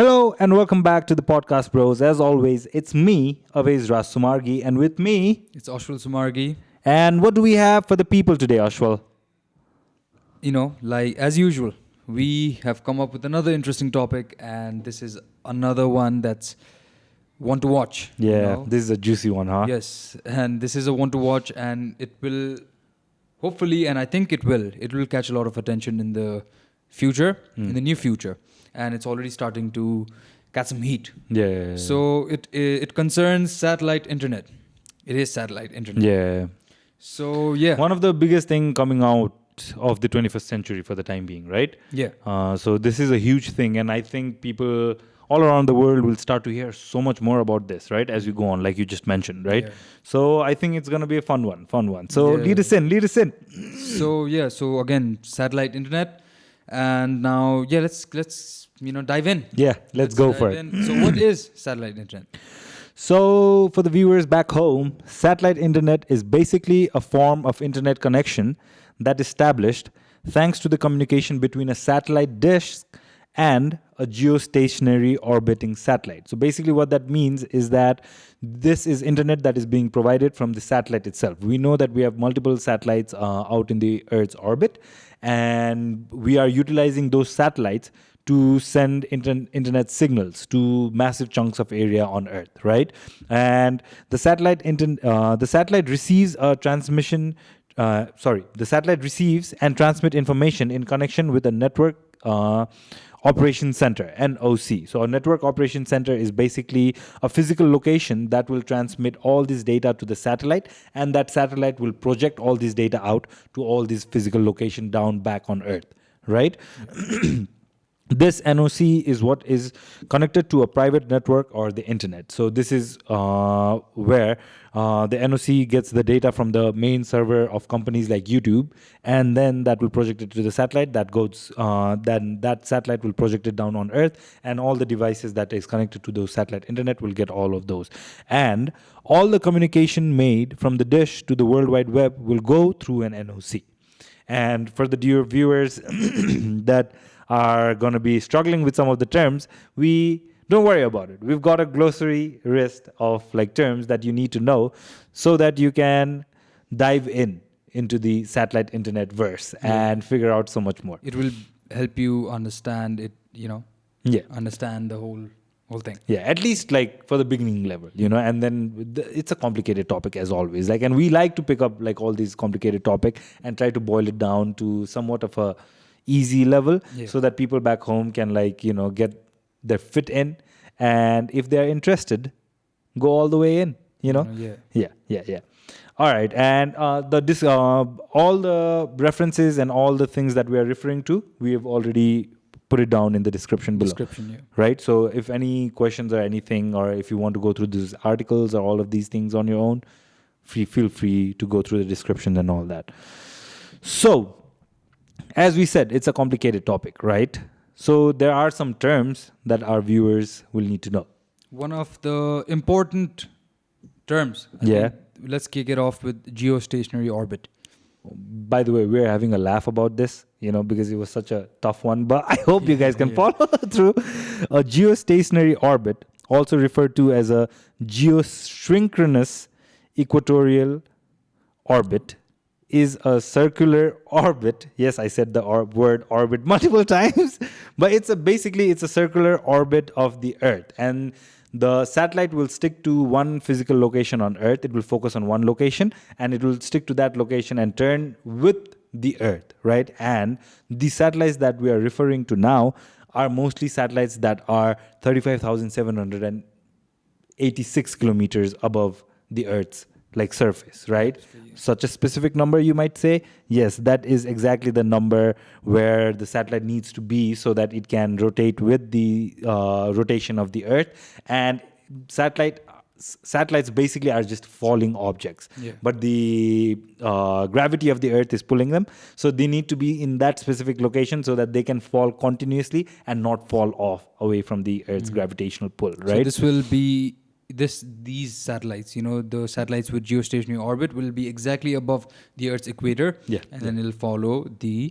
Hello and welcome back to the podcast, bros. As always, it's me, Avez Ras Sumargi, and with me. It's Ashwal Sumargi. And what do we have for the people today, Ashwal? Like as usual, we have come up with another interesting topic, and this is another one that's one to watch. Yeah, this is a juicy one, huh? Yes, and this is a one to watch, and it will hopefully, and I think it will catch a lot of attention in the future, in the near future, and it's already starting to catch some heat. Yeah. So it concerns satellite internet. It is satellite internet. Yeah. So yeah, One of the biggest thing coming out of the 21st century for the time being, right? yeah. So this is a huge thing, and I think people all around the world will start to hear so much more about this, right? As we go on, like you just mentioned, right? Yeah. So I think it's gonna be a fun one. So Yeah. lead us in. So again, satellite internet, and now let's dive in. Yeah, let's go dive for it. in. So what is satellite internet? So, for the viewers back home, satellite internet is basically a form of internet connection that is established thanks to the communication between a satellite dish and a geostationary orbiting satellite. So, basically, what that means is that this is internet that is being provided from the satellite itself. We know that we have multiple satellites out in the Earth's orbit, and we are utilizing those satellites to send internet signals to massive chunks of area on Earth, right? And the satellite receives a transmission. The satellite receives and transmit information in connection with a network operation center, NOC. So a network operation center is basically a physical location that will transmit all this data to the satellite, and that satellite will project all this data out to all these physical location down back on Earth, right? This NOC is what is connected to a private network or the internet. So this is where the NOC gets the data from the main server of companies like YouTube, and then that will project it to the satellite. That goes, then that satellite will project it down on Earth, and all the devices that is connected to those satellite internet will get all of those. And all the communication made from the dish to the World Wide Web will go through an NOC. And for the dear viewers that are going to be struggling with some of the terms, we don't worry about it. We've got a glossary list of like terms that you need to know so that you can dive into the satellite internet verse and figure out so much more. It will help you understand it. Yeah. Understand the whole thing. Yeah, at least like for the beginning level, and then it's a complicated topic as always. Like, and we like to pick up like all these complicated topic and try to boil it down to somewhat of a easy level so that people back home can get their fit in, and if they're interested, go all the way in. Yeah. All right, and all the references and all the things that we are referring to, we have already put it down in the description below. Right? So if any questions or anything, or if you want to go through these articles or all of these things on your own, feel free to go through the description and all that. So, as we said, it's a complicated topic, right? So there are some terms that our viewers will need to know. One of the important terms. I think, let's kick it off with geostationary orbit. By the way, we're having a laugh about this, because it was such a tough one, but I hope you guys can follow through. A geostationary orbit, also referred to as a geosynchronous equatorial orbit, is a circular orbit. Yes, I said the word orbit multiple times, but it's a circular orbit of the Earth, and the satellite will stick to one physical location on Earth. It will focus on one location, and it will stick to that location and turn with the Earth, right? And the satellites that we are referring to now are mostly satellites that are 35,786 kilometers above the Earth's surface, right? Such a specific number, you might say. Yes, that is exactly the number where the satellite needs to be so that it can rotate with the rotation of the Earth. And satellites basically are just falling objects, but the gravity of the Earth is pulling them, so they need to be in that specific location so that they can fall continuously and not fall off away from the Earth's gravitational pull, right? So this will be these satellites, the satellites with geostationary orbit will be exactly above the Earth's equator, and then it'll follow the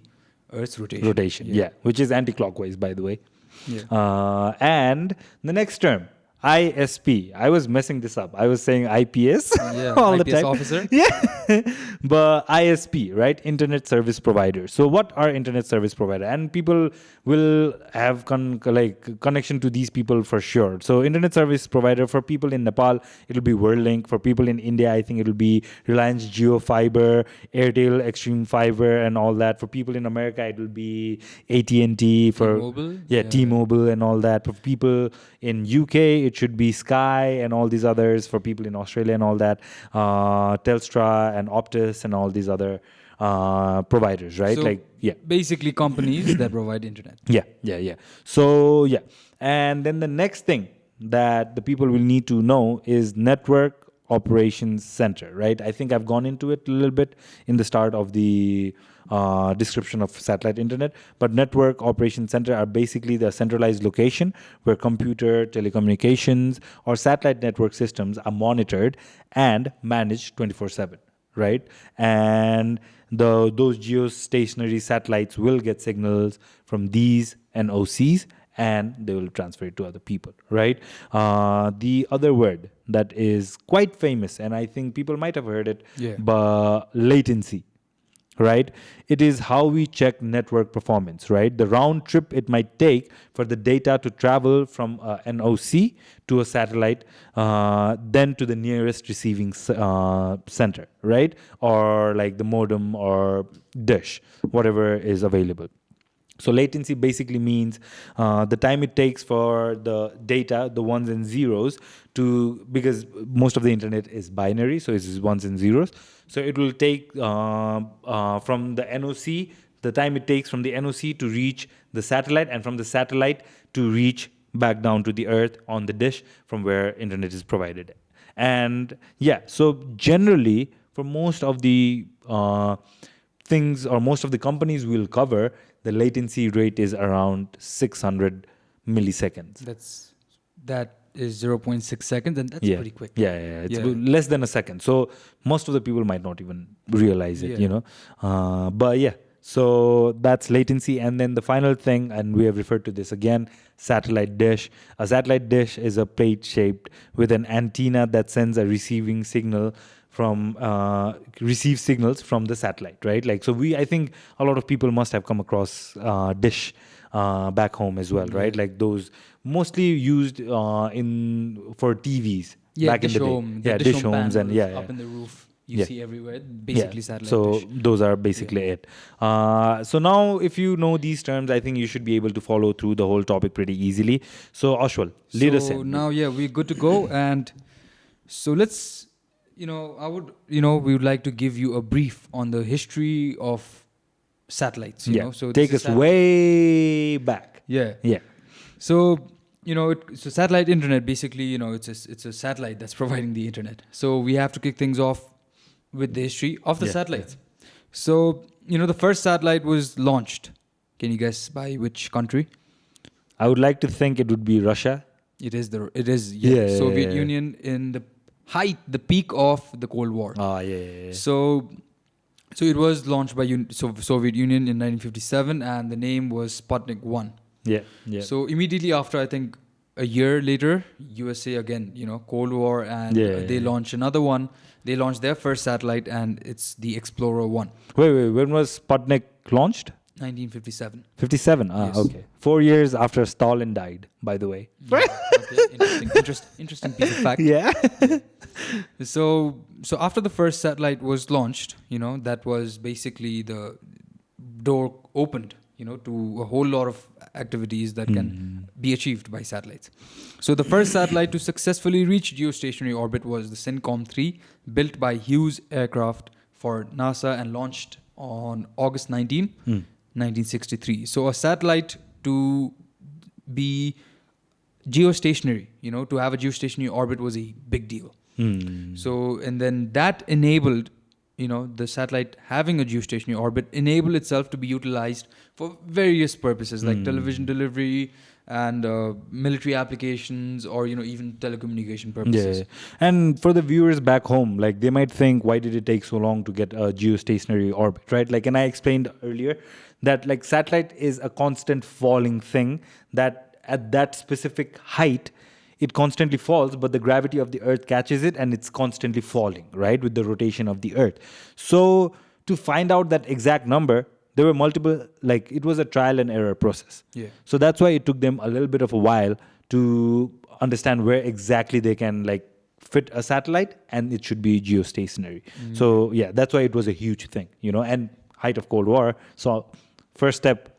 Earth's rotation. Which is anti-clockwise, by the way. Yeah. And the next term, ISP. I was messing this up. I was saying IPS Yeah, all the IPS time. officer. Yeah. But ISP, right? Internet service provider. So what are internet service provider? And people will have connection to these people for sure. So internet service provider for people in Nepal, it'll be Whirlink. For people in India, I think it'll be Reliance Jio Fiber, Airtel Extreme Fiber, and all that. For people in America, it will be AT&T. For T-Mobile. yeah, T-Mobile and all that. For people in UK, it should be Sky and all these others. For people in Australia and all that, Telstra and Optus and all these other providers, right? So Yeah. basically companies that provide internet. Yeah. So, yeah. And then the next thing that the people will need to know is network operations center, right? I think I've gone into it a little bit in the start of the description of satellite internet, but network operations center are basically the centralized location where computer, telecommunications, or satellite network systems are monitored and managed 24/7, right? And those geostationary satellites will get signals from these NOCs and they will transfer it to other people, right? The other word that is quite famous, and I think people might have heard it, Yeah. but latency, right? It is how we check network performance, right? The round trip it might take for the data to travel from an NOC to a satellite, then to the nearest receiving center, right? Or like the modem or dish, whatever is available. So latency basically means the time it takes for the data, the ones and zeros, because most of the internet is binary, so it's ones and zeros. So it will take from the NOC, the time it takes from the NOC to reach the satellite, and from the satellite to reach back down to the earth on the dish from where internet is provided. And yeah, so generally for most of the things or most of the companies we'll cover, the latency rate is around 600 milliseconds. That is 0.6 seconds, and that's pretty quick. Yeah. It's less than a second. So most of the people might not even realize it, But yeah, so that's latency. And then the final thing, and we have referred to this again, satellite dish. A satellite dish is a plate shaped with an antenna that sends a receiving signal from receive signals from the satellite, right? I think a lot of people must have come across dish back home as well, right? Like those mostly used for TVs back in the day. Dish homes and up in the roof. You see everywhere, basically satellite so dish. those are basically it. So now if you know these terms, I think you should be able to follow through the whole topic pretty easily. So Ashwal, lead us in. So now, we're good to go. And so let's, we would like to give you a brief on the history of satellites. So take us way back. Yeah. So, so satellite internet, basically, it's a satellite that's providing the internet. So we have to kick things off with the history of the satellites. So, the first satellite was launched. Can you guess by which country? I would like to think it would be Russia. It is Soviet Union in the peak of the Cold War. So it was launched by Soviet Union in 1957, and the name was Sputnik 1. So immediately after, I think a year later, USA again, Cold War, and they launched another one. They launched their first satellite, and it's the Explorer 1. Wait, when was Sputnik launched? 1957. 57. Yes. Okay. 4 years after Stalin died, by the way. Yeah, okay. Interesting piece of fact. Yeah. So after the first satellite was launched, that was basically the door opened, to a whole lot of activities that can be achieved by satellites. So the first satellite to successfully reach geostationary orbit was the CENTCOM-3, built by Hughes Aircraft for NASA and launched on August 19, 1963. So a satellite to be geostationary, to have a geostationary orbit was a big deal. So, and then that enabled, the satellite having a geostationary orbit enabled itself to be utilized for various purposes like television delivery and military applications, or, even telecommunication purposes. Yeah. And for the viewers back home, they might think, why did it take so long to get a geostationary orbit, right? And I explained earlier that satellite is a constant falling thing that at that specific height, it constantly falls, but the gravity of the Earth catches it and it's constantly falling, right, with the rotation of the Earth. So to find out that exact number, there were multiple, like it was a trial and error process. Yeah. So that's why it took them a little bit of a while to understand where exactly they can like fit a satellite and it should be geostationary. So yeah, that's why it was a huge thing, and height of Cold War. So first step,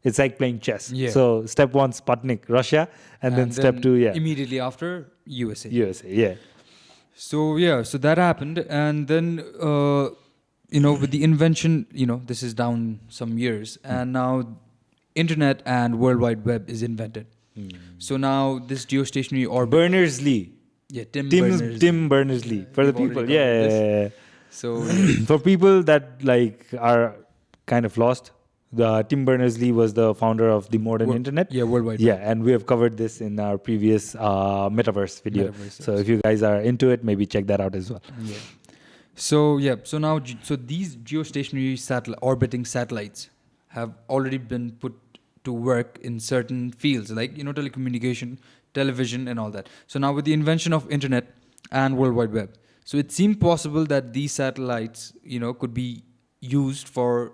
it's like playing chess. Yeah. So step one, Sputnik, Russia, and then step two, immediately after USA. USA, yeah. So that happened, and then with the invention, this is down some years, and now internet and World Wide Web is invented. So now this geostationary orbit. Berners-Lee. Yeah, Berners-Lee. Tim Berners-Lee. For the We've people, already yeah. covered yeah, yeah. So For people that like are kind of lost, the Tim Berners-Lee was the founder of the modern internet. yeah, World Wide Yeah, Web. and we have covered this in our previous metaverse video. Metaverse, So if you guys are into it, maybe check that out as well. Yeah. So now these geostationary orbiting satellites have already been put to work in certain fields like telecommunication, television, and all that. So now with the invention of internet and World Wide Web, so it seemed possible that these satellites could be used for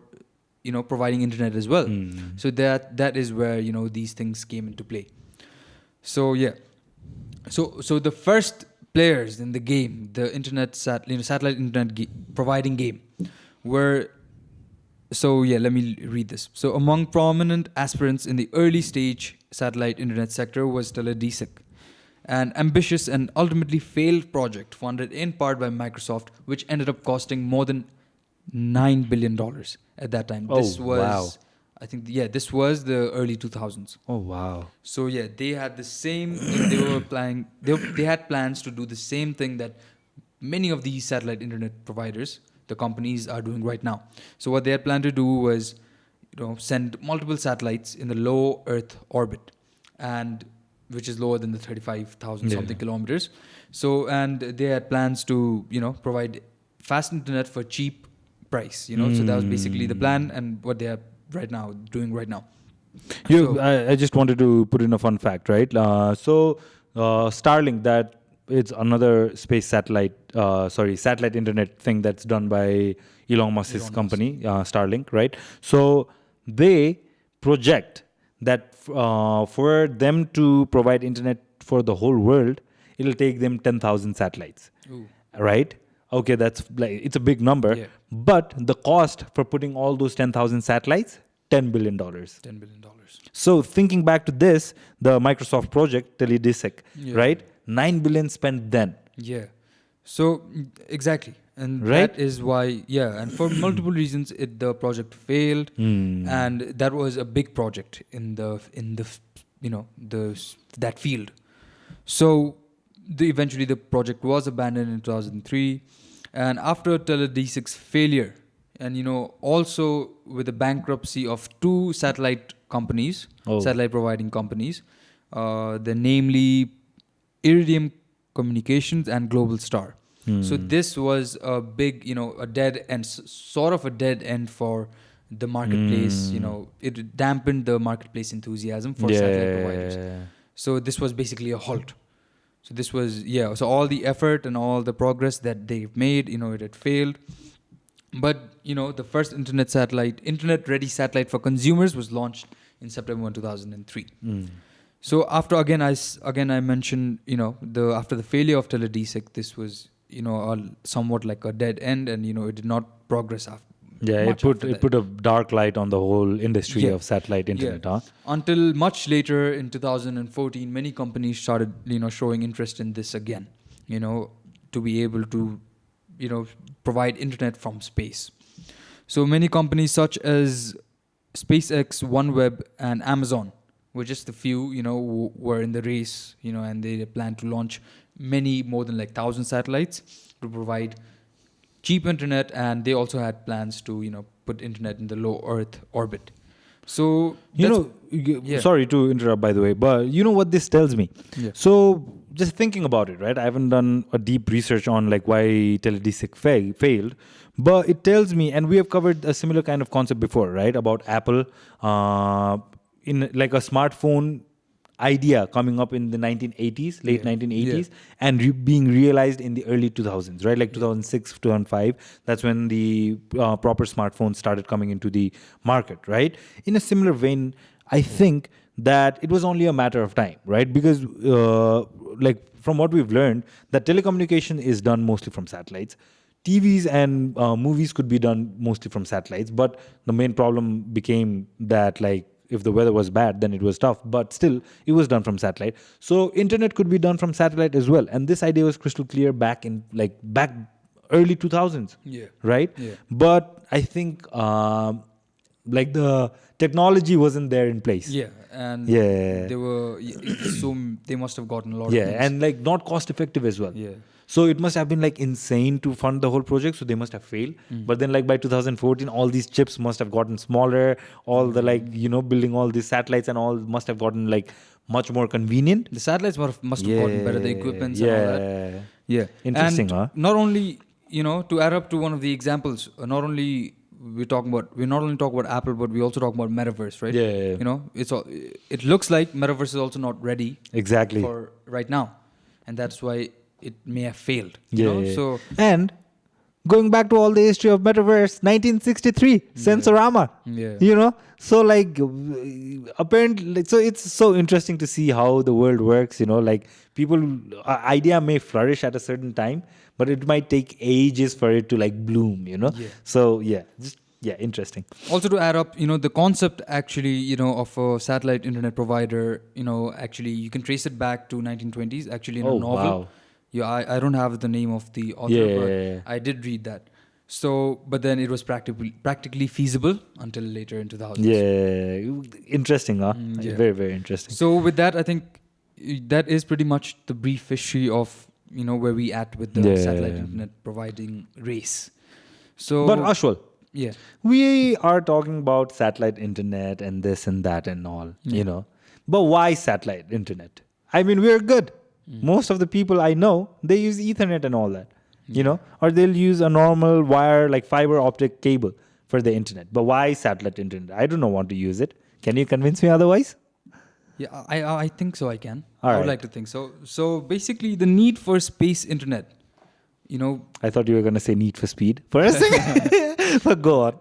providing internet as well. So that is where these things came into play. So yeah, so the first players in the game, the internet satellite internet providing game, were. So yeah, let me read this. So among prominent aspirants in the early stage satellite internet sector was Teledesic, an ambitious and ultimately failed project funded in part by Microsoft, which ended up costing more than $9 billion at that time. Oh, This was, wow. I think, this was the early 2000s. Oh, wow. So yeah, they had the same. They were planning. They had plans to do the same thing that many of these satellite internet providers, the companies, are doing right now. So what they had planned to do was, send multiple satellites in the low Earth orbit, and which is lower than the 35,000 something kilometers. So and they had plans to provide fast internet for cheap price. So that was basically the plan and what they are doing right now. I just wanted to put in a fun fact, right? Starlink, that it's another space satellite, satellite internet thing that's done by Elon Musk's company, Starlink, right? So they project that for them to provide internet for the whole world, it'll take them 10,000 satellites, right? Okay, that's like, it's a big number, but the cost for putting all those 10,000 satellites, $10 billion. $10 billion. So thinking back to this, the Microsoft project, Teledesic, right? 9 billion spent then. Yeah. So exactly. And Right? that is why, and for multiple reasons, the project failed, and that was a big project in that field. So eventually the project was abandoned in 2003, and after Teledesic's failure, and also with the bankruptcy of two satellite companies, satellite providing companies, namely Iridium Communications and Global Star. So this was a big, a dead end, sort of a dead end for the marketplace. It dampened the marketplace enthusiasm for satellite providers. So this was basically a halt. So this was, so all the effort and all the progress that they've made, it had failed. But, the first internet-ready satellite for consumers was launched in September 2003. So after, again, I mentioned, after the failure of Teledesic, this was, somewhat like a dead end, and, it did not progress after. Yeah, it put a dark light on the whole industry of satellite internet, huh? Until much later in 2014, many companies started, showing interest in this again, to be able to, provide internet from space. So many companies such as SpaceX, OneWeb, and Amazon were just a few, who were in the race, and they plan to launch many, more than 1,000 satellites to provide cheap internet, and they also had plans to, put internet in the low Earth orbit. So, sorry to interrupt, by the way, but you know what this tells me? Yeah. So just thinking about it, right? I haven't done a deep research on why Teledesic failed, but it tells me, and we have covered a similar kind of concept before, right? About Apple in a smartphone. idea coming up in the 1980s, late Yeah. 1980s, and being realized in the early 2000s, right? Like 2006, 2005. That's when the proper smartphones started coming into the market, right? In a similar vein, I think that it was only a matter of time, right? Because like from what we've learned, that telecommunication is done mostly from satellites. TVs and movies could be done mostly from satellites, but the main problem became that, like, if the weather was bad, then it was tough. But still, it was done from satellite. So internet could be done from satellite as well. And this idea was crystal clear back early 2000s, Yeah. right? Yeah. But I think like the technology wasn't there in place. Yeah, and Yeah. they were they must have gotten a lot of Yeah, things. and like not cost effective as well. Yeah. So it must have been like insane to fund the whole project. So they must have failed. But then, like by 2014, all these chips must have gotten smaller. All the building all these satellites and all must have gotten like much more convenient. The satellites must have gotten better, the equipments and all that. Yeah. Interesting, And huh? not only, to add up to one of the examples, not only we not only talk about Apple, but we also talk about metaverse, right? Yeah. It looks like metaverse is also not ready Exactly. for right now, and that's why it may have failed. Yeah. So And going back to all the history of metaverse, 1963, Sensorama. Yeah. So like apparently, so it's so interesting to see how the world works. Like people, idea may flourish at a certain time, but it might take ages for it to like bloom. Yeah. So interesting. Also, to add up, the concept actually, of a satellite internet provider, actually you can trace it back to 1920s. Actually, in a novel. Wow. Yeah, I don't have the name of the author, Yeah. but I did read that. So, but then it was practically feasible until later in 2000s. Yeah, interesting, huh? Yeah. Very, very interesting. So with that, I think that is pretty much the brief history of where we at with the satellite internet providing race. So, But Ashwal, yeah, we are talking about satellite internet and this and that and all, But why satellite internet? I mean, we're good. Most of the people I know, they use Ethernet and all that, or they'll use a normal wire like fiber optic cable for the internet. But why satellite internet? I do not want to use it. Can you convince me otherwise? yeah, I think so. I can. All I would right. like to think so. So basically, the need for space internet. I thought you were going to say need for speed for a second. But go on.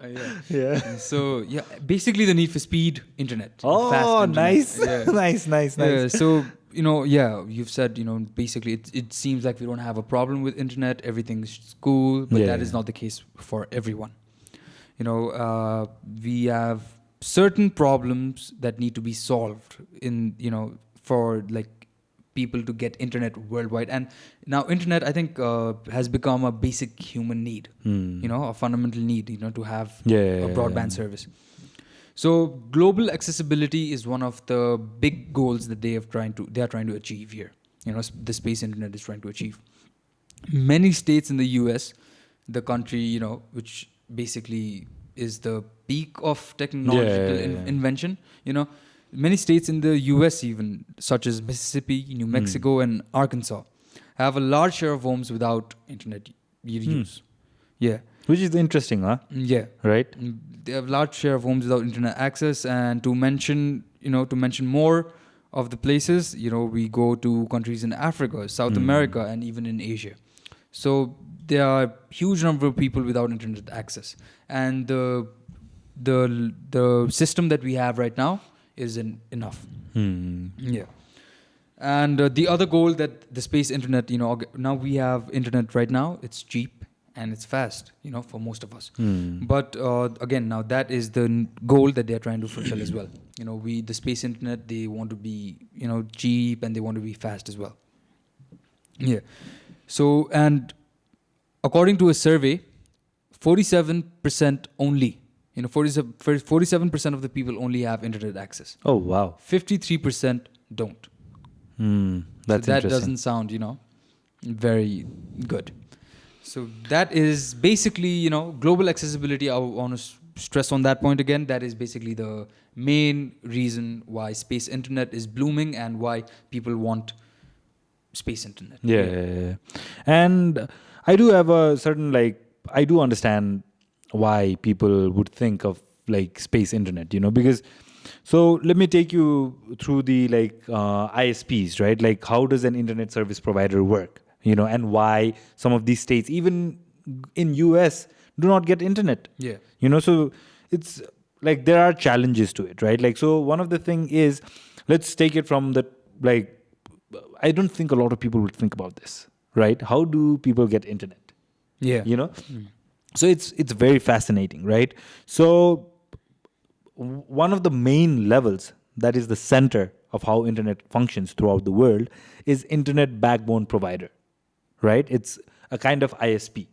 Yeah. So basically the need for speed internet. Oh, fast internet. nice. Yeah. nice. Yeah, so you've said basically it seems like we don't have a problem with internet, everything's cool, but that is not the case for everyone. We have certain problems that need to be solved for like people to get internet worldwide. And now internet, I think, has become a basic human need, a fundamental need, to have a broadband service. So global accessibility is one of the big goals that they are trying to achieve here. The space internet is trying to achieve. Many states in the US, the country, which basically is the peak of technological invention, many states in the US even, such as Mississippi, New Mexico, and Arkansas, have a large share of homes without internet use. Yeah. Which is interesting, huh? Yeah. Right? They have large share of homes without internet access. And to mention more of the places, we go to countries in Africa, South America, and even in Asia. So there are a huge number of people without internet access. And the system that we have right now isn't enough. Yeah. And the other goal that the space internet, now we have internet right now, it's cheap and it's fast, for most of us. But again, now that is the goal that they're trying to fulfill as well. The space internet, they want to be, cheap, and they want to be fast as well. Yeah. So, and according to a survey, 47% only, 47% of the people only have internet access. Oh, wow. 53% don't. That's So that interesting. doesn't sound, very good. So that is basically, global accessibility. I want to stress on that point again. That is basically the main reason why space internet is blooming and why people want space internet. Yeah. And I do have a certain, I do understand why people would think of space internet, because So let me take you through the ISPs, right? Like how does an internet service provider work, and why some of these states, even in US, do not get internet. Yeah. So it's like there are challenges to it, right? Like so one of the thing is, let's take it from the like I don't think a lot of people would think about this, right? How do people get internet? Yeah. You know? So it's very fascinating, right? So one of the main levels that is the center of how internet functions throughout the world is internet backbone provider, right? It's a kind of ISP,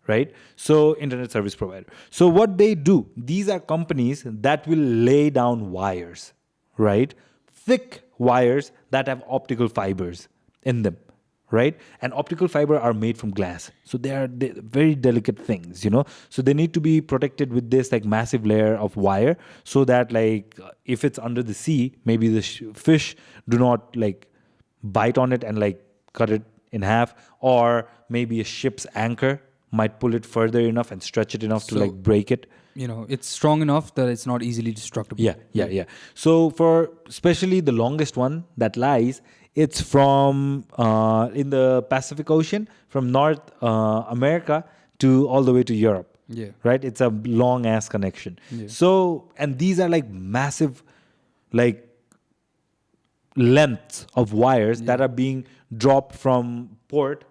right? So internet service provider. So what they do, these are companies that will lay down wires, right? Thick wires that have optical fibers in them, right? And optical fiber are made from glass, so they very delicate things, so they need to be protected with this like massive layer of wire, so that if it's under the sea, maybe the fish do not like bite on it and like cut it in half, or maybe a ship's anchor might pull it further enough and stretch it enough to like So, break it. it's strong enough that it's not easily destructible. Yeah. So for especially the longest one that lies, it's from in the Pacific Ocean, from North America to all the way to Europe. Yeah. Right? It's a long ass connection. Yeah. So, and these are like massive, like lengths of wires that are being dropped from port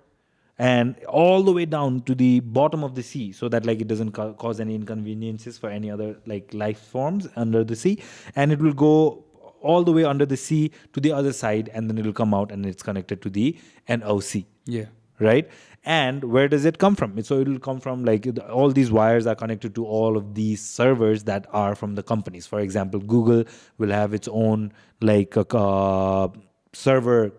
and all the way down to the bottom of the sea, so that like it doesn't cause any inconveniences for any other like life forms under the sea, and it will go all the way under the sea to the other side, and then it will come out and it's connected to the NOC. Yeah. Right? And where does it come from? So it will come from like all these wires are connected to all of these servers that are from the companies. For example, Google will have its own like server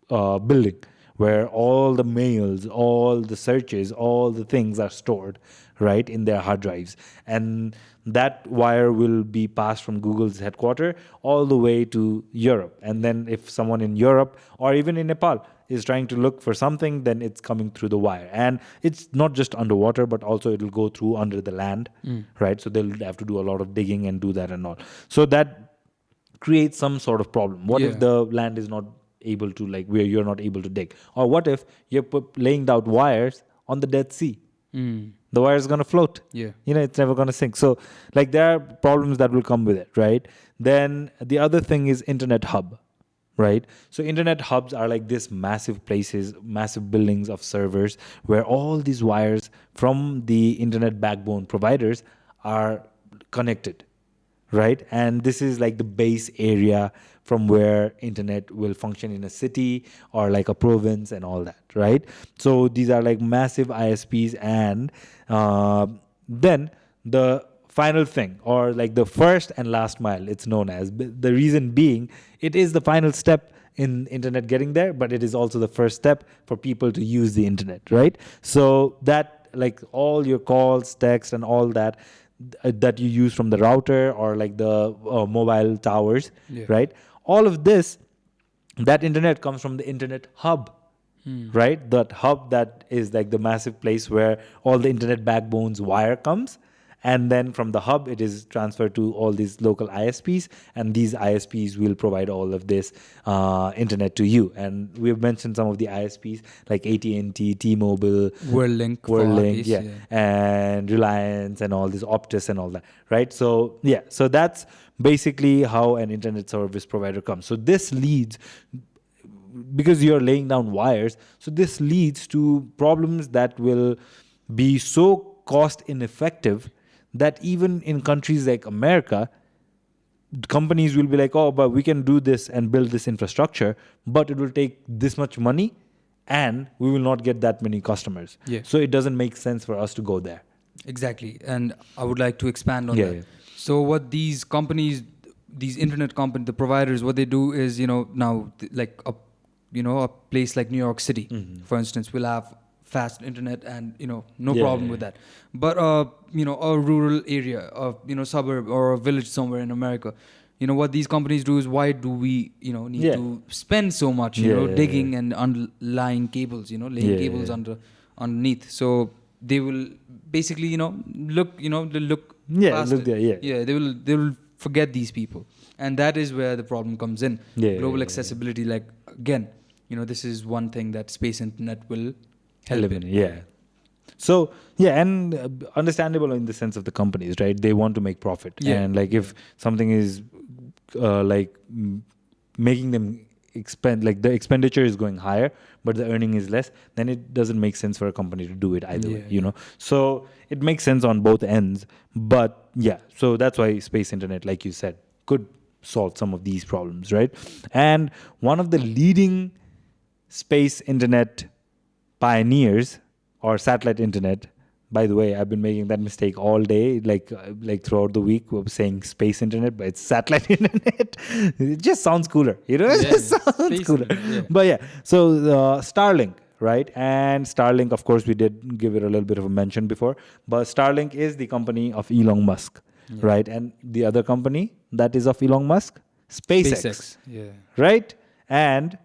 building where all the mails, all the searches, all the things are stored, right, in their hard drives. And that wire will be passed from Google's headquarters all the way to Europe. And then if someone in Europe or even in Nepal is trying to look for something, then it's coming through the wire. And it's not just underwater, but also it'll go through under the land, right? So they'll have to do a lot of digging and do that and all. So that creates some sort of problem. What if the land is not able to, like, where you're not able to dig? Or what if you're laying down wires on the Dead Sea? The wire is going to float. Yeah. It's never going to sink. So, like, there are problems that will come with it, right? Then the other thing is internet hub, right? So internet hubs are like this massive places, massive buildings of servers where all these wires from the internet backbone providers are connected, right? And this is like the base area from where internet will function in a city or like a province and all that, right? So these are like massive ISPs. And then the final thing, or like the first and last mile, it's known as, the reason being it is the final step in internet getting there, but it is also the first step for people to use the internet, right? So that like all your calls, text, and all that that you use from the router or like the mobile towers, right? All of this, that internet comes from the internet hub, right? That hub that is like the massive place where all the internet backbones wire comes. And then from the hub, it is transferred to all these local ISPs, and these ISPs will provide all of this internet to you. And we've mentioned some of the ISPs like AT&T, T-Mobile, WorldLink, and Reliance, and all this, Optus, and all that, right? So so that's basically how an internet service provider comes. So this leads, because you're laying down wires, so this leads to problems that will be so cost ineffective that even in countries like America, companies will be like, oh, but we can do this and build this infrastructure, but it will take this much money and we will not get that many customers. So it doesn't make sense for us to go there. Exactly. And I would like to expand on that. So what these companies, these internet companies, the providers, what they do is, now like a place like New York City, for instance, will have fast internet and no problem with that. But a rural area, a suburb or a village somewhere in America, what these companies do is, why do we need to spend so much digging and underlying cables, laying cables underneath? So they will basically look they will forget these people. And that is where the problem comes in. Global accessibility, like, again, this is one thing that space internet will help in. Yeah. So, yeah, and understandable in the sense of the companies, right? They want to make profit. Yeah. And like if something is making them like the expenditure is going higher, but the earning is less, then it doesn't make sense for a company to do it either way, So it makes sense on both ends. But yeah, so that's why space internet, like you said, could solve some of these problems, right? And one of the leading space internet pioneers or satellite internet, by the way, I've been making that mistake all day, like throughout the week, of saying space internet, but it's satellite internet. It just sounds cooler, it just sounds cooler. But yeah, so Starlink, right? And Starlink, of course, we did give it a little bit of a mention before, but Starlink is the company of Elon Musk, right? And the other company that is of Elon Musk, SpaceX. Right? And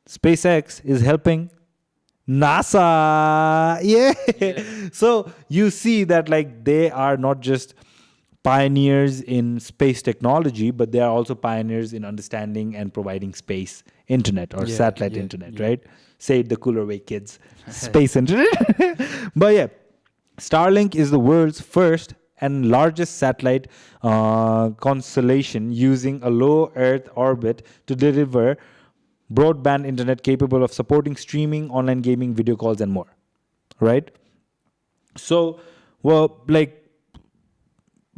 SpaceX is helping NASA. Yeah. So you see that like they are not just pioneers in space technology, but they are also pioneers in understanding and providing space internet or satellite internet, right? Say it the cooler way, kids. Space internet. But yeah, Starlink is the world's first and largest satellite constellation using a low Earth orbit to deliver broadband internet capable of supporting streaming, online gaming, video calls, and more. Right? So, well, like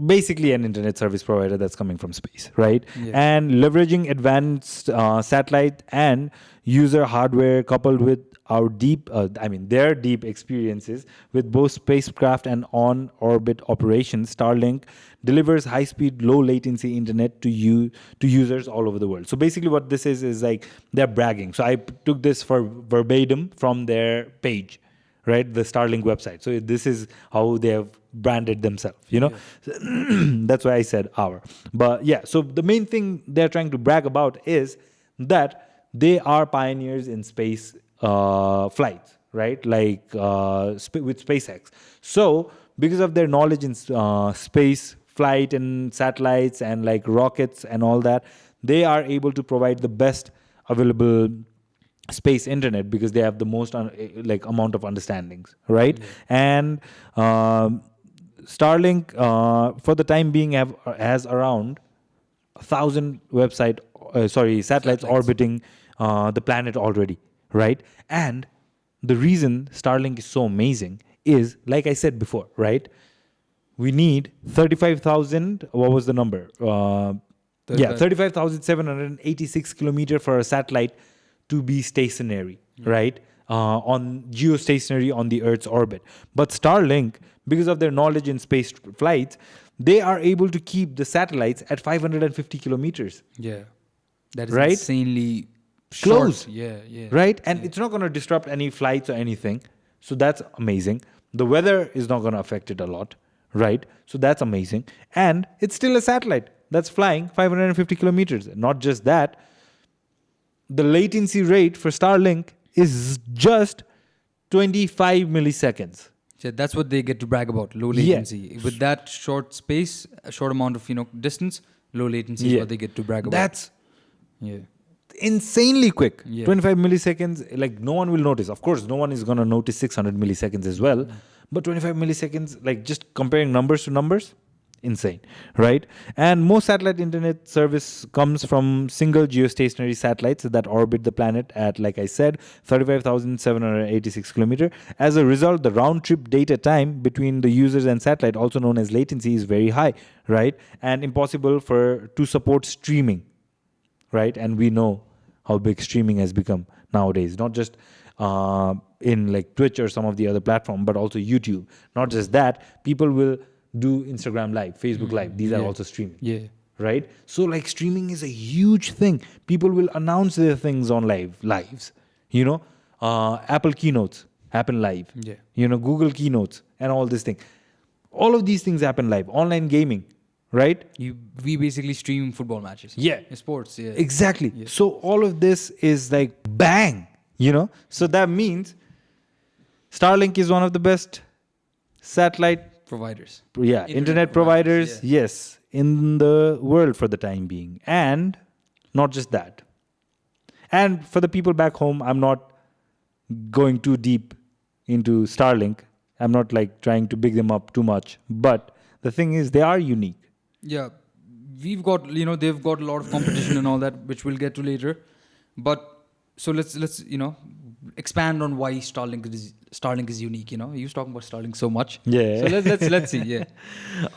basically an internet service provider that's coming from space, right? And leveraging advanced satellite and user hardware coupled with our their deep experiences with both spacecraft and on-orbit operations, Starlink delivers high-speed, low-latency internet to users all over the world. So basically what this is like they're bragging. So I took this for verbatim from their page, right? The Starlink website. So this is how they have branded themselves, That's why I said our. But yeah, so the main thing they're trying to brag about is that they are pioneers in space flights, right? Like with SpaceX. So because of their knowledge in space flight and satellites and like rockets and all that, they are able to provide the best available space internet because they have the most amount of understandings, right? And Starlink for the time being has around 1,000 satellites orbiting the planet already, right? And the reason Starlink is so amazing is, like I said before, right? We need 35,000. What was the number? 35,786 kilometers for a satellite to be stationary, right? On geostationary on the Earth's orbit. But Starlink, because of their knowledge in space flights, they are able to keep the satellites at 550 kilometers. Yeah. That is insanely close. Yeah. Right? And it's not going to disrupt any flights or anything. So that's amazing. The weather is not going to affect it a lot. Right? So that's amazing. And it's still a satellite that's flying 550 kilometers. Not just that, the latency rate for Starlink is just 25 milliseconds. So that's what they get to brag about, low latency. With that short space, a short amount of distance, low latency is what they get to brag about. That's insanely quick. 25 milliseconds, like no one will notice. Of course, no one is going to notice 600 milliseconds as well. But 25 milliseconds, like just comparing numbers to numbers, insane, right? And most satellite internet service comes from single geostationary satellites that orbit the planet at, like I said, 35,786 kilometers. As a result, the round-trip data time between the users and satellite, also known as latency, is very high, right? And impossible to support streaming, right? And we know how big streaming has become nowadays, not just in like Twitch or some of the other platforms, but also YouTube. Not just that, people will do Instagram Live, Facebook Live. These are also streaming. Yeah. Right? So like streaming is a huge thing. People will announce their things on lives. Apple keynotes happen live. Yeah. Google keynotes and all this thing. All of these things happen live. Online gaming, right? We basically stream football matches. Yeah. Sports, yeah. Exactly. Yeah. So all of this is like bang, So that means Starlink is one of the best satellite providers. Internet providers. Yes. in the world for the time being. And not just that. And for the people back home, I'm not going too deep into Starlink. I'm not like trying to big them up too much. But the thing is, they are unique. Yeah, we've got, they've got a lot of competition and all that, which we'll get to later. But so let's expand on why Starlink is unique. You was talking about Starlink so much. Yeah. So let's see. Yeah.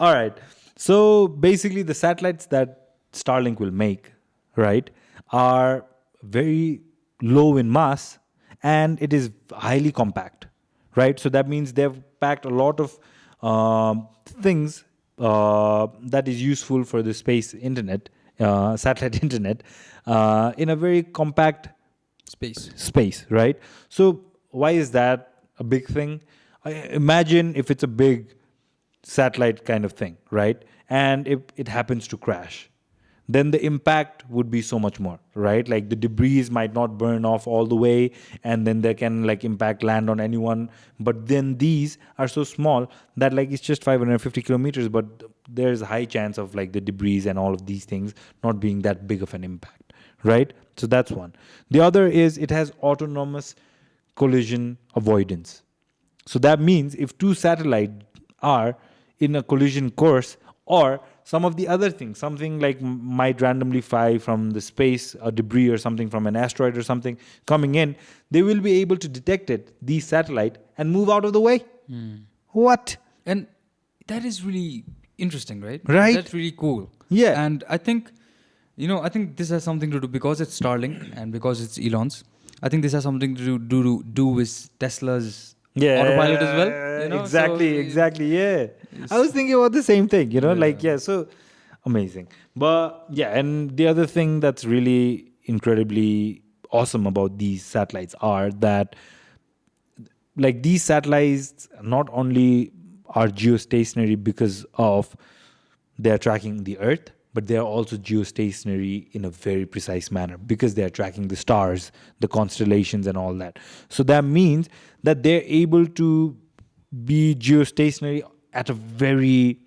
All right. So basically, the satellites that Starlink will make, right, are very low in mass and it is highly compact, right? So that means they've packed a lot of things that is useful for the space internet, satellite internet, in a very compact space, right? So why is that a big thing? Imagine if it's a big satellite kind of thing, right? And if it happens to crash, then the impact would be so much more, right? Like the debris might not burn off all the way, and then they can like impact land on anyone. But then these are so small that like it's just 550 kilometers, but there's a high chance of like the debris and all of these things not being that big of an impact, right? So that's one. The other is it has autonomous collision avoidance. So that means if two satellites are in a collision course, or some of the other things, something like might randomly fly from the space, a debris or something from an asteroid or something coming in, they will be able to detect it, these satellite, and move out of the way. What? And that is really interesting, right? Right. That's really cool. Yeah. And I think, I think this has something to do because it's Starlink and because it's Elon's. I think this has something to do with Tesla's autopilot as well. Exactly. Yeah. I was thinking about the same thing, so amazing. But yeah, and the other thing that's really incredibly awesome about these satellites are that like these satellites not only are geostationary because of they're tracking the Earth, but they are also geostationary in a very precise manner because they are tracking the stars, the constellations, and all that. So that means that they're able to be geostationary at a very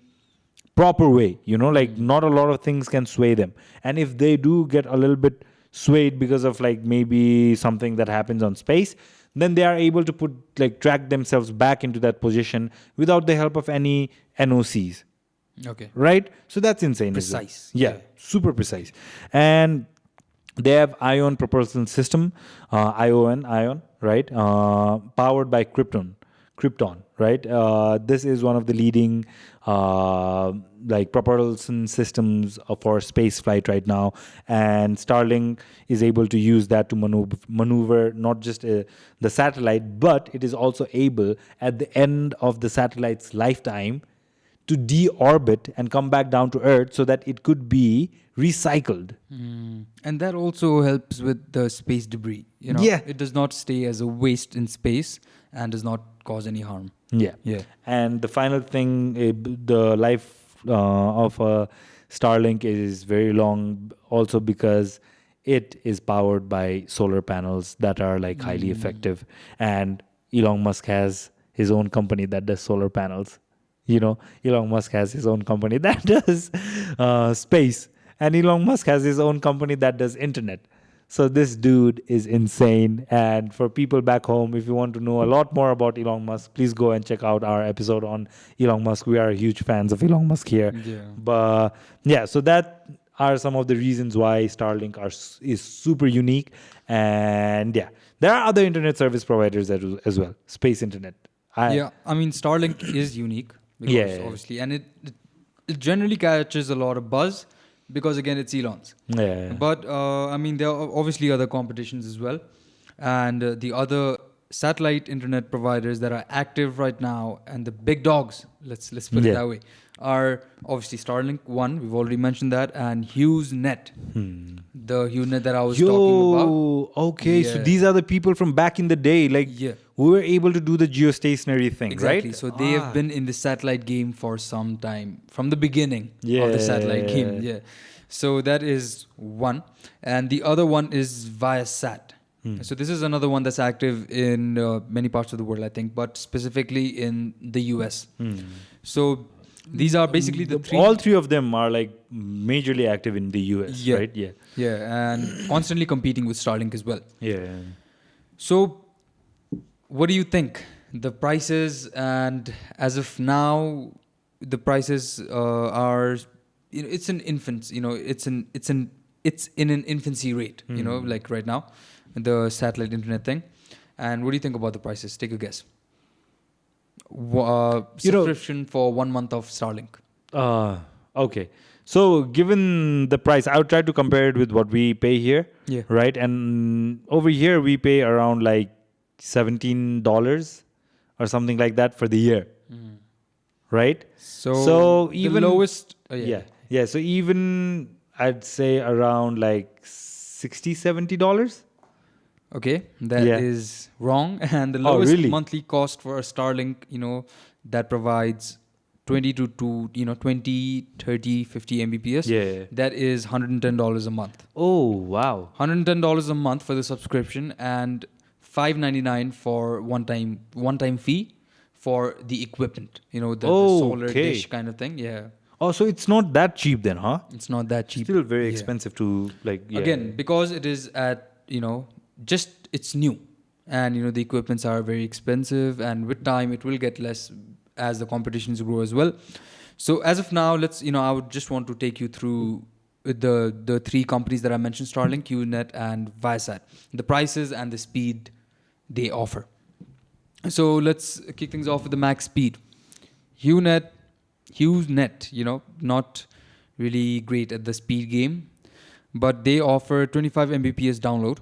proper way, like not a lot of things can sway them. And if they do get a little bit swayed because of like maybe something that happens on space, then they are able to track themselves back into that position without the help of any NOCs. Okay. Right? So that's insane. Precise. Yeah, super precise. And they have ion propulsion system, ion, right? Powered by Krypton, right? This is one of the leading propulsion systems for space flight right now, and Starlink is able to use that to maneuver not just the satellite, but it is also able at the end of the satellite's lifetime to deorbit and come back down to Earth so that it could be recycled. And that also helps with the space debris. Yeah. It does not stay as a waste in space and does not cause any harm. Yeah. And the final thing, the life of a Starlink is very long also because it is powered by solar panels that are like highly effective. And Elon Musk has his own company that does solar panels. Elon Musk has his own company that does space, and Elon Musk has his own company that does internet. So this dude is insane. And for people back home, if you want to know a lot more about Elon Musk, please go and check out our episode on Elon Musk. We are huge fans of Elon Musk here. Yeah. But yeah, so that are some of the reasons why Starlink is super unique. And yeah, there are other internet service providers as well, space internet. I mean, Starlink is unique because obviously, and it generally catches a lot of buzz because again, it's Elon's. Yeah. But I mean, there are obviously other competitions as well, and the other satellite internet providers that are active right now and the big dogs, let's put it that way, are obviously Starlink, one, we've already mentioned that, and HughesNet. The HughesNet that I was talking about. Okay. So these are the people from back in the day, who were able to do the geostationary thing, exactly. right? So they have been in the satellite game for some time, from the beginning of the satellite game. Yeah. So that is one. And the other one is Viasat. So this is another one that's active in many parts of the world, I think, but specifically in the US. So These are basically the three. All three of them are like majorly active in the US, Yeah. right? Yeah. Yeah, and constantly competing with Starlink as well. Yeah. So, what do you think? The prices, and as of now, the prices are, it's an infant, it's in an infancy rate, like right now, the satellite internet thing. And what do you think about the prices? Take a guess. Subscription for 1 month of Starlink. Okay. So given the price, I would try to compare it with what we pay here. Yeah. Right. And over here we pay around like $17 or something like that for the year. Right. So the even lowest. Yeah. So even I'd say around like $60-$70. Okay, that is wrong. And the lowest monthly cost for a Starlink, that provides 20 to 20, 30, 50 Mbps. Yeah. That is $110 a month. Oh, wow. $110 a month for the subscription, and $5.99 for one time fee for the equipment. The solar dish kind of thing. Yeah. Oh, so it's not that cheap then, huh? It's not that cheap. Still very expensive to Again, because it is at, it's new, and the equipments are very expensive, and with time it will get less as the competitions grow as well. So as of now, let's I would just want to take you through the three companies that I mentioned: Starlink, Unet, and Viasat, the prices and the speed they offer. So let's kick things off with the max speed. Unet, not really great at the speed game, but they offer 25 Mbps download.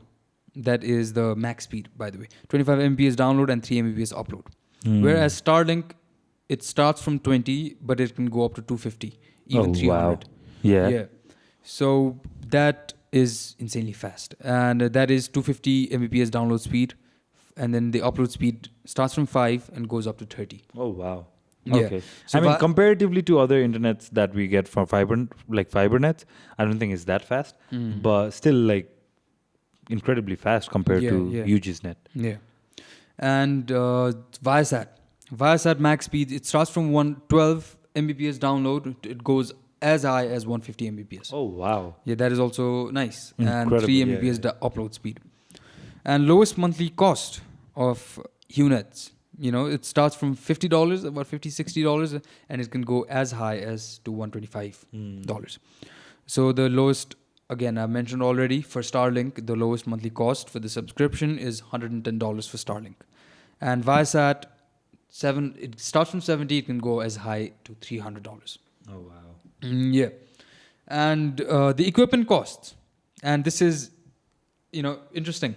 That is the max speed, by the way. 25 Mbps download and 3 Mbps upload. Whereas Starlink, it starts from 20, but it can go up to 250, even 300. Wow. Yeah. So that is insanely fast. And that is 250 Mbps download speed. And then the upload speed starts from 5 and goes up to 30. Oh, wow. Yeah. Okay. So comparatively to other internets that we get from fiber nets, I don't think it's that fast, but still like incredibly fast compared to UG's-net. Yeah. And Viasat max speed, it starts from 112 Mbps download. It goes as high as 150 Mbps. Oh, wow. Yeah, that is also nice. Incredible, and 3 Mbps upload speed. And lowest monthly cost of Unets, it starts from $50, about $50-$60, and it can go as high as to $125. So the lowest, again, I mentioned already, for Starlink, the lowest monthly cost for the subscription is $110 for Starlink. And Viasat, it starts from 70, it can go as high to $300. Oh, wow. Yeah. And the equipment costs, and this is, interesting,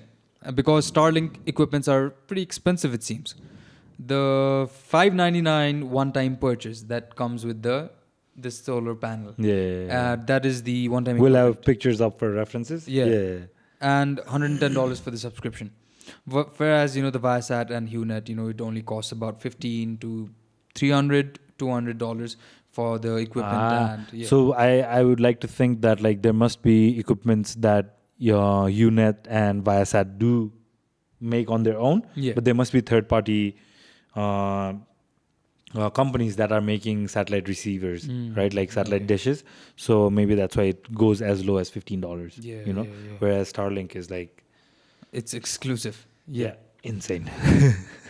because Starlink equipments are pretty expensive, it seems. The $599 one-time purchase that comes with this solar panel. Yeah. That is the one-time We'll equipment. have pictures up for references. Yeah. And $110 for the subscription. Whereas, the Viasat and Unet, it only costs about $15 to $200 for the equipment. So I would like to think that like there must be equipments that your Unet and Viasat do make on their own, but there must be third-party companies that are making satellite receivers, right? Like satellite dishes. So maybe that's why it goes as low as $15. Whereas Starlink is like, it's exclusive. Yeah, insane.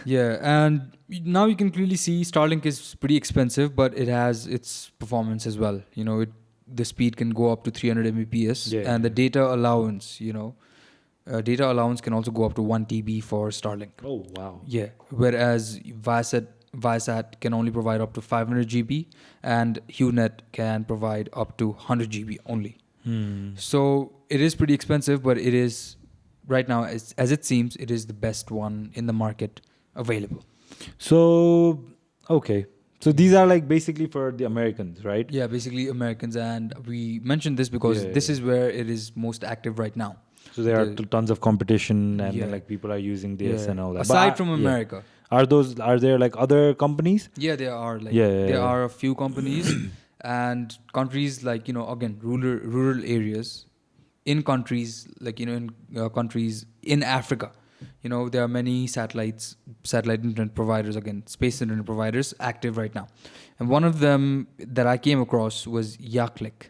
Yeah, and now you can clearly see Starlink is pretty expensive, but it has its performance as well. The speed can go up to 300 Mbps, and the data allowance, data allowance can also go up to 1 TB for Starlink. Oh, wow. Yeah, whereas Viasat can only provide up to 500 GB, and Unet can provide up to 100 GB only. So it is pretty expensive, but it is, right now, as it seems, it is the best one in the market available. So, okay. So these are like basically for the Americans, right? Yeah, basically Americans, and we mentioned this because this is where it is most active right now. So there are tons of competition, and then, like people are using this and all that. Aside from America, are there like other companies? Yeah, there are. There are a few companies and countries like again rural areas in countries like in countries in Africa. there are many satellite internet providers, again, space internet providers, active right now. And one of them that I came across was Yaklik.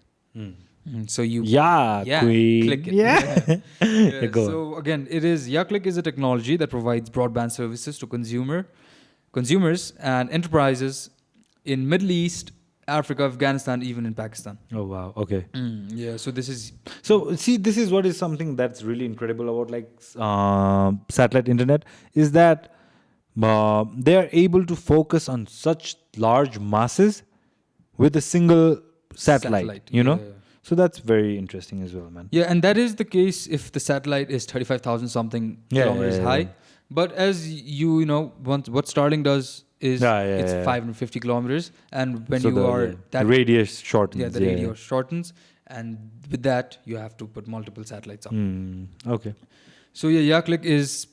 So you Queen. click it. Yeah. Yeah, Go on. so again, Yaklik is a technology that provides broadband services to consumers and enterprises in Middle East, Africa, Afghanistan, even in Pakistan. Oh wow. Okay. Yeah, so this is So see, this is what is something that's really incredible about like satellite internet is that they are able to focus on such large masses with a single satellite. Yeah. So that's very interesting as well, man. Yeah, and that is the case if the satellite is 35,000 something kilometers high. But as what Starlink does is it's 550 kilometers, and when the radius shortens. Yeah, the radius shortens, and with that you have to put multiple satellites up. Okay. So Yaklik is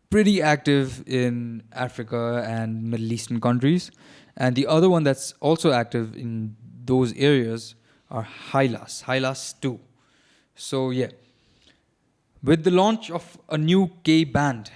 pretty active in Africa and Middle Eastern countries, and the other one that's also active in those areas are Hylas 2. So with the launch of a new KA-band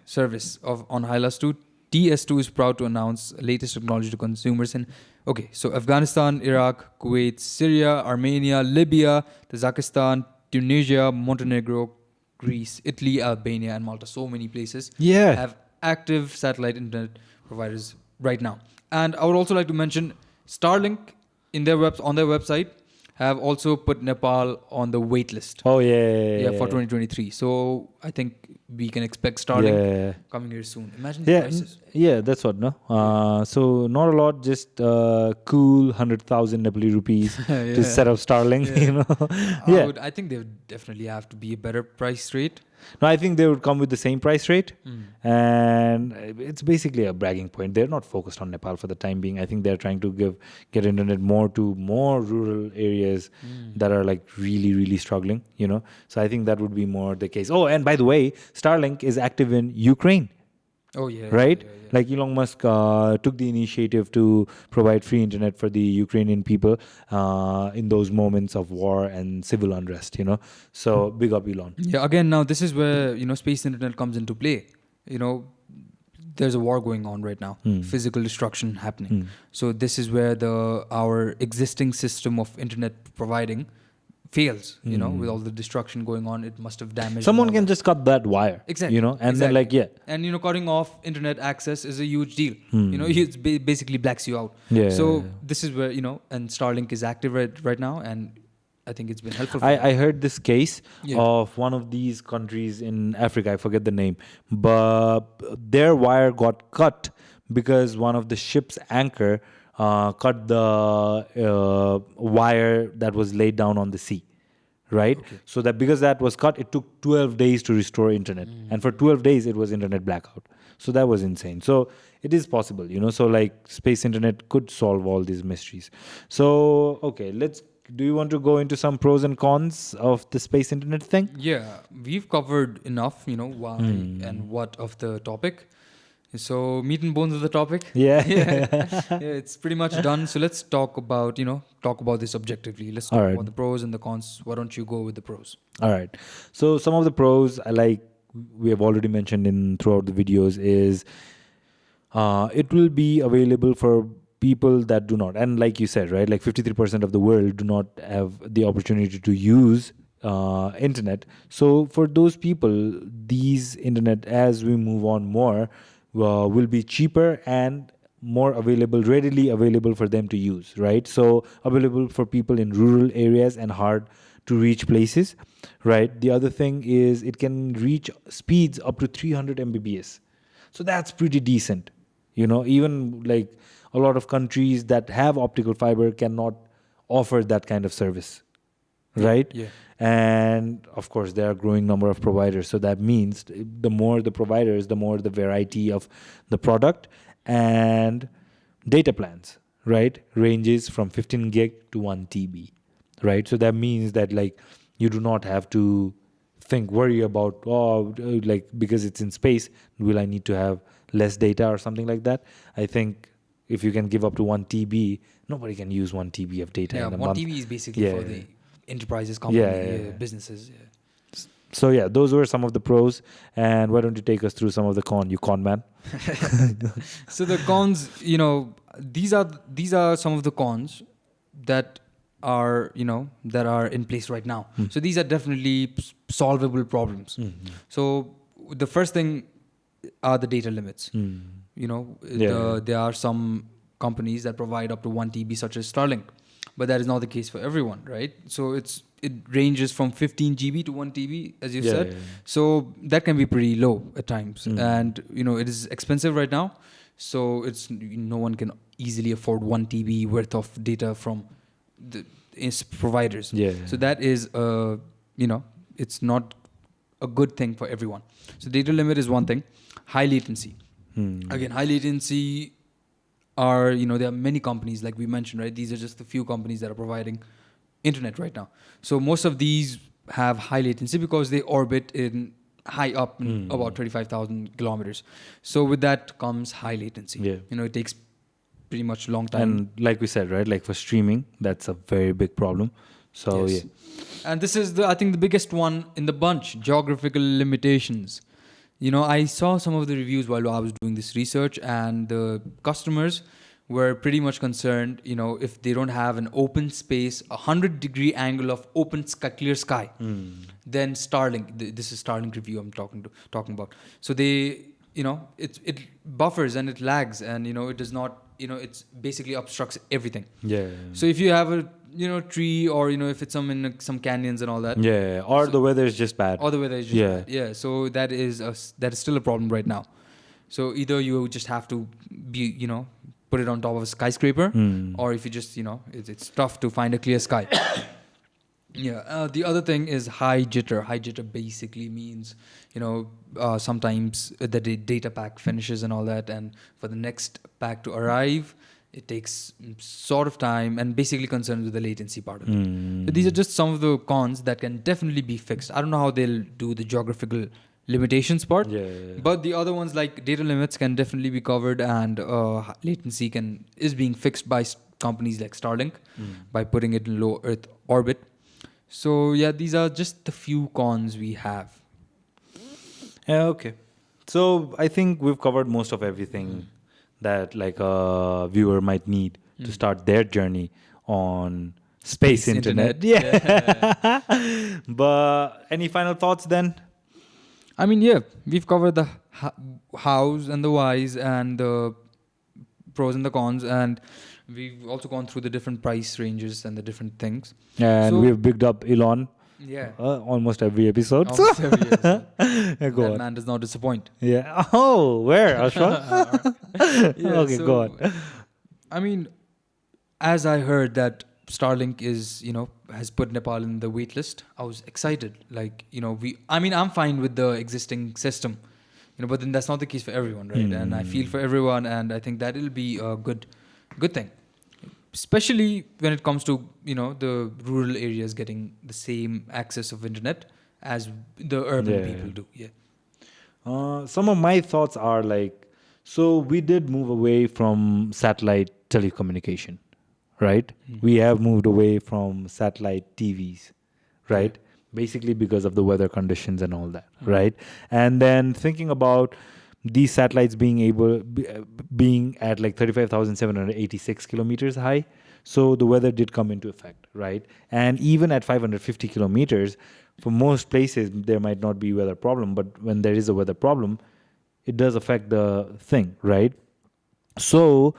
service on Hylas 2, TS2 is proud to announce latest technology to consumers in Afghanistan, Iraq, Kuwait, Syria, Armenia, Libya, Kazakhstan, Tunisia, Montenegro, Greece, Italy, Albania, and Malta. So many places have active satellite internet providers right now. And I would also like to mention Starlink on their website have also put Nepal on the wait list. Oh for 2023. So I think we can expect Starlink coming here soon. Imagine the prices. Yeah, that's what, no? So not a lot, just cool 100,000 Nepali rupees to set up Starlink, I think they would definitely have to be a better price rate. No, I think they would come with the same price rate. And it's basically a bragging point. They're not focused on Nepal for the time being. I think they're trying to get internet more to more rural areas that are like really, really struggling, So I think that would be more the case. Oh, and by the way, Starlink is active in Ukraine. Oh, yeah. Right? Yeah. Like Elon Musk took the initiative to provide free internet for the Ukrainian people in those moments of war and civil unrest, So big up Elon. Yeah, again, now this is where, space internet comes into play. There's a war going on right now, physical destruction happening. So this is where our existing system of internet providing fails, with all the destruction going on. It must have damaged. Someone can just cut that wire. Exactly. And then And, cutting off internet access is a huge deal. It basically blacks you out. Yeah. So this is where, and Starlink is active right now, and I think it's been helpful. I heard this case of one of these countries in Africa, I forget the name, but their wire got cut because one of the ship's anchor cut the wire that was laid down on the sea, right? Okay. So that because that was cut, it took 12 days to restore internet. And for 12 days, it was internet blackout. So that was insane. So it is possible, So like space internet could solve all these mysteries. So, okay, do you want to go into some pros and cons of the space internet thing? Yeah, we've covered enough, why and what of the topic. So meat and bones of the topic. Yeah, it's pretty much done. So let's talk about this objectively. Let's talk about the pros and the cons. Why don't you go with the pros? All right. So some of the pros we have already mentioned throughout the videos is it will be available for people that do not, and like you said, right, like 53% of the world do not have the opportunity to use internet. So for those people, these internet, as we move on more, will be cheaper and more readily available for them to use, right? So available for people in rural areas and hard to reach places, right? The other thing is it can reach speeds up to 300 Mbps. So that's pretty decent. Even like a lot of countries that have optical fiber cannot offer that kind of service, right? Yeah. And of course, there are a growing number of providers. So that means the more the providers, the more the variety of the product and data plans, right? Ranges from 15 gig to 1 TB, right? So that means that like you do not have to worry about, because it's in space, will I need to have less data or something like that? I think if you can give up to 1 TB, nobody can use 1 TB of data in a month. 1 TB is basically for the enterprises, companies, businesses. Yeah. So yeah, those were some of the pros. And why don't you take us through some of the you con man? So the cons, these are some of the cons that are that are in place right now. So these are definitely solvable problems. So the first thing are the data limits. There are some companies that provide up to 1 TB, such as Starlink, but that is not the case for everyone, right? So it ranges from 15 GB to 1 TB, as you said. So that can be pretty low at times, and it is expensive right now. So it's no one can easily afford 1 TB worth of data from the providers. So that is it's not a good thing for everyone. So data limit is one thing. High latency. Again, high latency are there are many companies, like we mentioned, right? These are just a few companies that are providing internet right now. So most of these have high latency because they orbit in high up, about 35,000 kilometers. So with that comes high latency. It takes pretty much long time. And like we said, right, like for streaming, that's a very big problem. So yes. And this is I think the biggest one in the bunch: geographical limitations. I saw some of the reviews while I was doing this research, and the customers were pretty much concerned, if they don't have an open space, 100-degree angle of open sky, clear sky, then Starlink, this is Starlink review I'm talking about. So they, it buffers and it lags, and, it does not, it's basically obstructs everything. So if you have a, tree, or, if it's some canyons and all that. Or the weather is just bad. Bad. So that is still a problem right now. So either you just have to be, put it on top of a skyscraper, or if you just, it's tough to find a clear sky. The other thing is high jitter. High jitter basically means, sometimes the data pack finishes and all that, and for the next pack to arrive, it takes sort of time, and basically concerned with the latency part of it. So these are just some of the cons that can definitely be fixed. I don't know how they'll do the geographical limitations part, but the other ones, like data limits, can definitely be covered, and latency is being fixed by companies like Starlink by putting it in low Earth orbit. So these are just the few cons we have. Okay. So I think we've covered most of everything that like a viewer might need to start their journey on space internet. But any final thoughts then? I mean, we've covered the hows and the whys and the pros and the cons, and we've also gone through the different price ranges and the different things. And we've bigged up Elon. Almost every episode. That man does not disappoint. Oh, where, Ashwa? Okay, go on. I mean, as I heard that Starlink is, has put Nepal in the wait list, I was excited. Like, I'm fine with the existing system, but then that's not the case for everyone, right? And I feel for everyone, and I think that it'll be a good thing. Especially when it comes to, the rural areas getting the same access of internet as the urban people do. Some of my thoughts are like, so we did move away from satellite telecommunication, right? We have moved away from satellite TVs, right? Basically because of the weather conditions and all that, right? And then thinking about these satellites being at like 35,786 kilometers high. So the weather did come into effect, right? And even at 550 kilometers, for most places, there might not be weather problem. But when there is a weather problem, it does affect the thing, right? So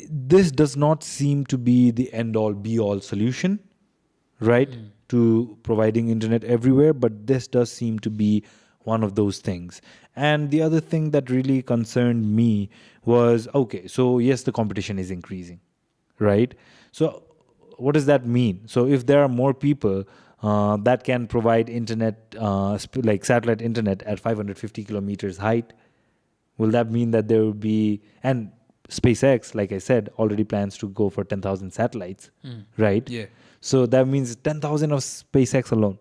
this does not seem to be the end-all, be-all solution, right? To providing internet everywhere. But this does seem to be one of those things. And the other thing that really concerned me was, okay, so yes, the competition is increasing, right? So what does that mean? So if there are more people that can provide internet, like satellite internet at 550 kilometers height, will that mean that there will be, and SpaceX, like I said, already plans to go for 10,000 satellites, right? So that means 10,000 of SpaceX alone.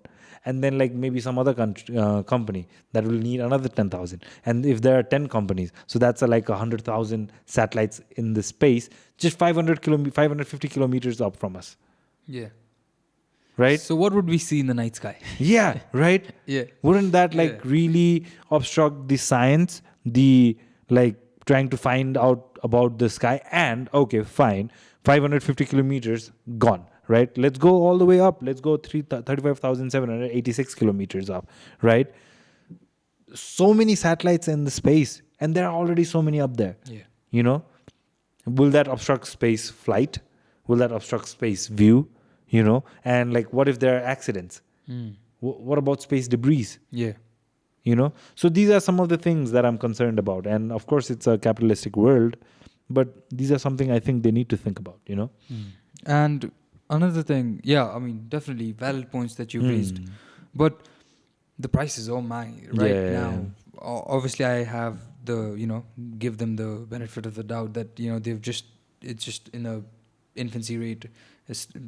And then like maybe some other company that will need another 10,000. And if there are 10 companies, so that's like 100,000 satellites in the space, just 550 kilometers up from us. right? So what would we see in the night sky? Yeah, right? Yeah. Wouldn't that like Yeah. really obstruct the science, the like trying to find out about the sky? And okay, fine, 550 kilometers gone, right? Let's go all the way up. Let's go 35,786 kilometers up, right? So many satellites in the space, and there are already so many up there. Yeah. You know, will that obstruct space flight? Will that obstruct space view? You know, and like, what if there are accidents? What about space debris? Yeah. You know, so these are some of the things that I'm concerned about. And of course, it's a capitalistic world, but these are something I think they need to think about. You know, And another thing, yeah, I mean, definitely valid points that you've raised, but the prices, oh my, right Yeah. now, obviously I have the, give them the benefit of the doubt that, it's just in a infancy rate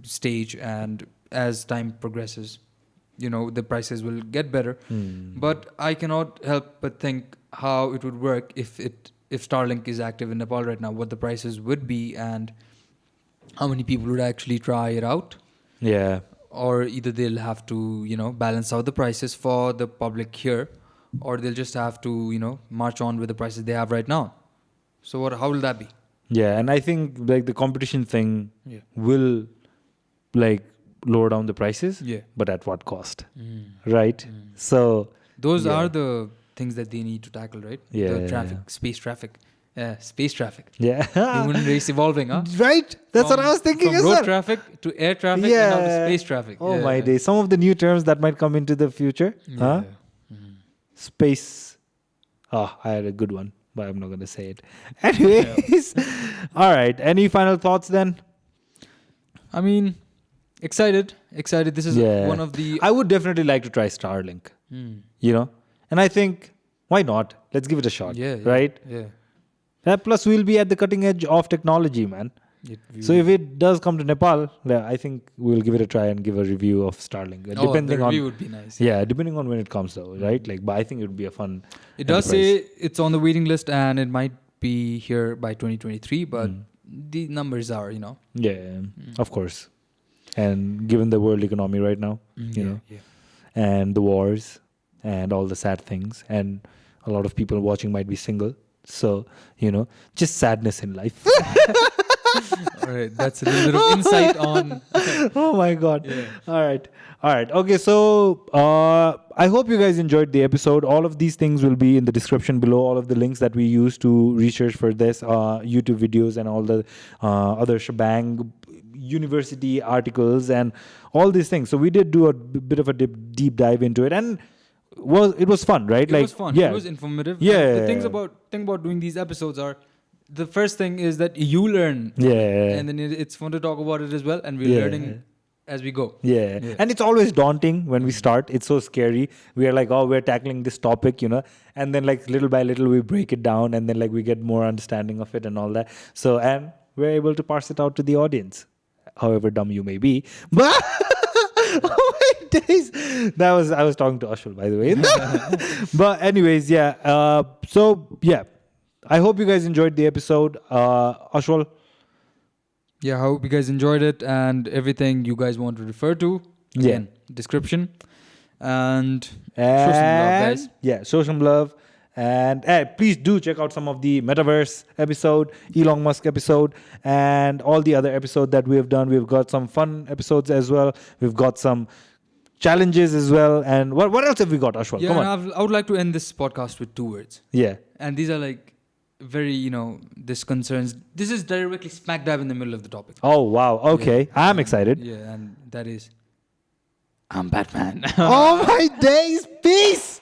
stage, and as time progresses, the prices will get better. But I cannot help but think how it would work if Starlink is active in Nepal right now, what the prices would be, and how many people would actually try it out. yeah, Or either they'll have to, balance out the prices for the public here, or they'll just have to, march on with the prices they have right now. So how will that be? yeah. And I think like the competition thing Yeah. will like lower down the prices, Yeah. but at what cost, right? So Those yeah. are the things that they need to tackle, right? Yeah, The yeah, traffic, yeah. space traffic. Yeah, space traffic. yeah, Human race evolving, huh? right. That's what I was thinking From as road well. traffic to air traffic and now to Yeah. space traffic. Oh Yeah. my days! Some of the new terms that might come into the future, huh? Yeah. Space. Oh, I had a good one, but I'm not going to say it. Anyways, all right. Any final thoughts then? I mean, excited. This is one of the... I would definitely like to try Starlink. You know, and I think why not? Let's give it a shot. Yeah. Right. Yeah. Plus, we'll be at the cutting edge of technology, man. So if it does come to Nepal, I think we'll give it a try and give a review of Starlink. Depending the on review would be nice. yeah, depending on when it comes though, right? Like, but I think it would be a fun. It does say it's on the waiting list and it might be here by 2023, but the numbers are, Yeah, of course. And given the world economy right now, you know, and the wars and all the sad things, and a lot of people watching might be single, so just sadness in life. All right, that's a little bit of insight on. Oh my god. Yeah. All right, okay, so I hope you guys enjoyed the episode. All of these things will be in the description below, all of the links that we use to research for this, YouTube videos and all the other shebang, university articles and all these things. So we did do a bit of a deep dive into it, and it was fun, right? It was fun. Yeah, It was informative. Yeah. And the thing about doing these episodes are, the first thing is that you learn. Yeah. And then it's fun to talk about it as well, and we're learning as we go. Yeah. And it's always daunting when we start. It's so scary. We are like, oh, we're tackling this topic, and then like little by little we break it down, and then like we get more understanding of it and all that. So, and we're able to parse it out to the audience, however dumb you may be. But oh my days, I was talking to Ashwal, by the way. But anyways, yeah. So yeah, I hope you guys enjoyed the episode. Ashwal. Yeah, I hope you guys enjoyed it, and everything you guys want to refer to, again, description. And show some love, guys. Yeah, show some love. And please do check out some of the Metaverse episode, Elon Musk episode, and all the other episodes that we have done. We've got some fun episodes as well. We've got some challenges as well. And what else have we got, Ashwal? Yeah, Come and on. I would like to end this podcast with 2 words. Yeah. And these are like very, this concerns. This is directly smack dab in the middle of the topic. Oh, wow. Okay. I'm excited. Yeah, and that is, I'm Batman. Oh, my days. Peace.